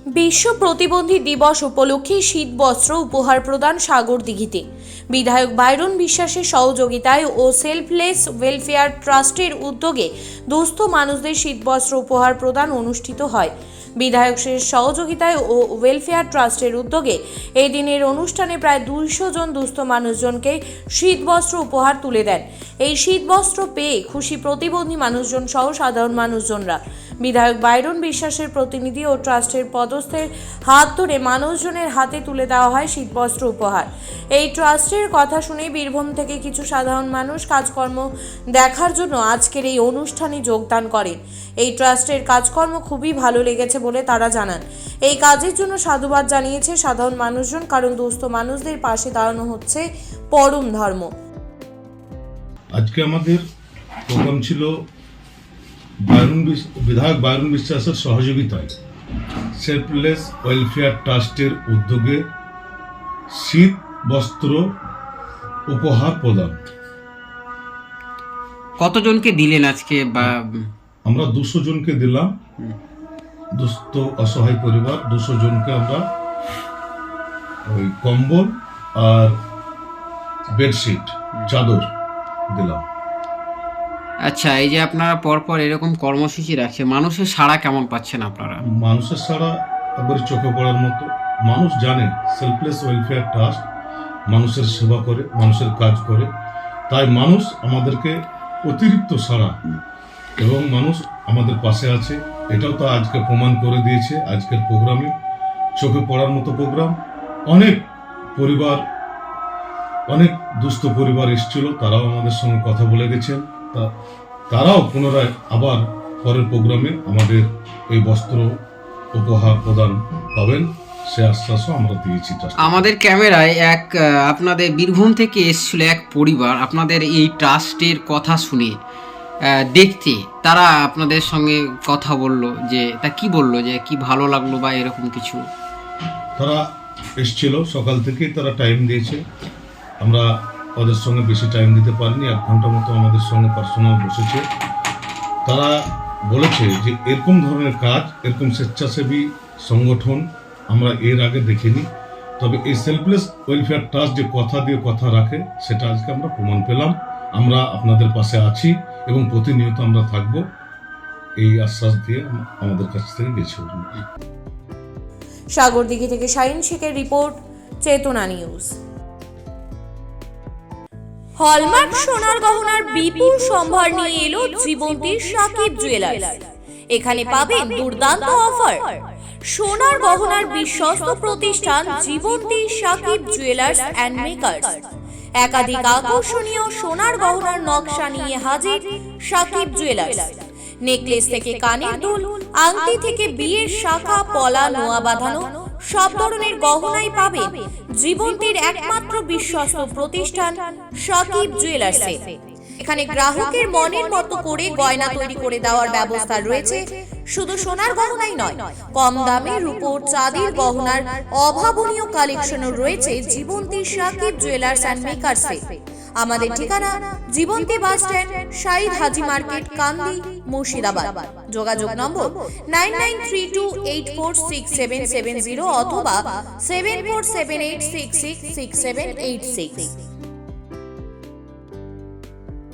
বিশ্ব প্রতিবন্ধী দিবস উপলক্ষে শীত বস্ত্র উপহার প্রদান সাগরদিঘিতে। বিধায়ক বাইরন বিশ্বাসের সহযোগিতায় ও সেলফলেস ওয়েলফেয়ার ট্রাস্টের উদ্যোগে দুস্থ মানুষদের শীতবস্ত্র উপহার প্রদান অনুষ্ঠিত হয়। বিধায়কের সহযোগিতায় ও ওয়েলফেয়ার ট্রাস্টের উদ্যোগে এই দিনের অনুষ্ঠানে প্রায় 200 জন দুস্থ মানুষজনকে শীতবস্ত্র উপহার তুলে দেন। এই শীতবস্ত্র পেয়ে খুশি প্রতিবন্ধী মানুষজন সহ সাধারণ মানুষজনরা। বিধায়ক বাইরন বিশ্বাসের প্রতিনিধি ও ট্রাস্টের পদস্থের হাত ধরে মানুষজনের হাতে তুলে দেওয়া হয় শীতবস্ত্র উপহার। এই ট্রাস্টের কথা শুনে বীরভূম থেকে কিছু সাধারণ মানুষ কাজকর্ম দেখার জন্য আজকের এই অনুষ্ঠানে যোগদান করেন। এই ট্রাস্টের কাজকর্ম খুবই ভালো লেগেছে বলে তারা জানান। এই কাজের জন্য সাধুবাদ জানিয়েছে সাধারণ মানুষজন, কারণ দুস্থ মানুষদের পাশে দাঁড়ানো হচ্ছে পরম ধর্ম। আজকে আমাদের প্রোগ্রাম ছিল বিধায়ক বাইরন বিশ্বাসের সহযোগিতায় সেলফলেস ওয়েলফেয়ার ট্রাস্টের উদ্যোগে শীত বস্ত্র উপহার প্রদান। কতজনকে দিলেন আজকে? বা আমরা 200 জনকে দিলাম। দুস্থ অসহায় পরিবার 200 জনকে আমরা ওই কম্বল আর বেডশিট চাদর দিলাম। আচ্ছা, এই যে আপনারা পরপর এরকম কর্মসূচি রাখছে, মানুষের সাড়া কেমন পাচ্ছেন আপনারা? মানুষের সাড়া একবার চোখে পড়ার মতো। মানুষ জানে সেলফলেস ওয়েলফেয়ার ট্রাস্ট মানুষের সেবা করে, মানুষের কাজ করে, তাই মানুষ আমাদেরকে অতিরিক্ত সাড়া এবং মানুষ আমাদের পাশে আছে। এটাও তো আজকে প্রমাণ করে দিয়েছে আজকের প্রোগ্রামে। চোখে পড়ার মতো প্রোগ্রাম। অনেক পরিবার, অনেক দুস্থ পরিবার এসেছিল, তারাও আমাদের সঙ্গে কথা বলে গেছেন। তারাও পুনরায় আবার পরের প্রোগ্রামে আমাদের এই বস্ত্র উপহার প্রদান পাবেন, সে আশ্বাসও আমরা দিয়েছি। আমাদের ক্যামেরায় আপনাদের বীরভূম থেকে এসেছিল এক পরিবার আপনাদের এই ট্রাস্টের কথা শুনে দেখতে। তারা আপনাদের সঙ্গে কথা বললো, যে তা কি বললো, যে কি ভালো লাগলো বা এরকম কিছু? তারা এসেছিল সকাল থেকেই, তারা টাইম দিয়েছে। আমরা ওদের সঙ্গে বেশি টাইম দিতে পারিনি, 1 ঘন্টা মতো আমাদের সঙ্গে পার্সোনাল বসেছে। তারা বলেছে যে এরকম ধরনের কাজ, এরকম স্বেচ্ছাসেবী সংগঠন আমরা এর আগে দেখিনি। তবে এই সেলফলেস ওয়েলফেয়ার ট্রাস্ট যে কথা দিয়ে কথা রাখে, সেটা আজকে আমরা প্রমাণ পেলাম। আমরা আপনাদের পাশে আছি এবং প্রতিনিয়ত আমরা থাকব, এই আশ্বাস দিয়ে আমাদের কাছ থেকে গেছে। সাগরদিঘি থেকে শাহিন শেখের রিপোর্ট, চেতনা নিউজ। হলমার্ক সোনার গহনার বিপুল সম্ভার নিয়ে এলো জীবন্তী সাকিব জুয়েলার্স। এখানে পাবেন দুর্দান্ত অফার। সোনার গহনার বিশ্বস্ত প্রতিষ্ঠান জীবন্তী সাকিব জুয়েলার্স অ্যান্ড মেকার্স। একাধিক আকর্ষণীয় সোনার গহনার নকশা নিয়ে হাজির সাকিব জুয়েলার্স। নেকলেস থেকে কানের দুল, আংটি থেকে বিয়ের শাখা পলা নোয়া বাঁধানো সব ধরনের গহনাই পাবেন জীবন্তীর একমাত্র বিশ্বস্ত প্রতিষ্ঠান সাকিব জুয়েলার্সে। এখানে গ্রাহকের মনের মতো করে গয়না তৈরি করে দেওয়ার ব্যবস্থা রয়েছে। শুধু সোনার গহনাই নয়, কম দামে রূপোর চাঁদির গহনার অভাবনীয় কালেকশনও রয়েছে জীবন্তী সাকিব জুয়েলার্স অ্যান্ড মেকার্সে। আমাদের ঠিকানা জীবন্তী বাস স্ট্যান্ড, শাহিদ হাজি মার্কেট, কান্দি, মুর্শিদাবাদ। যোগাযোগ নম্বর 9932846770 অথবা 7478666786।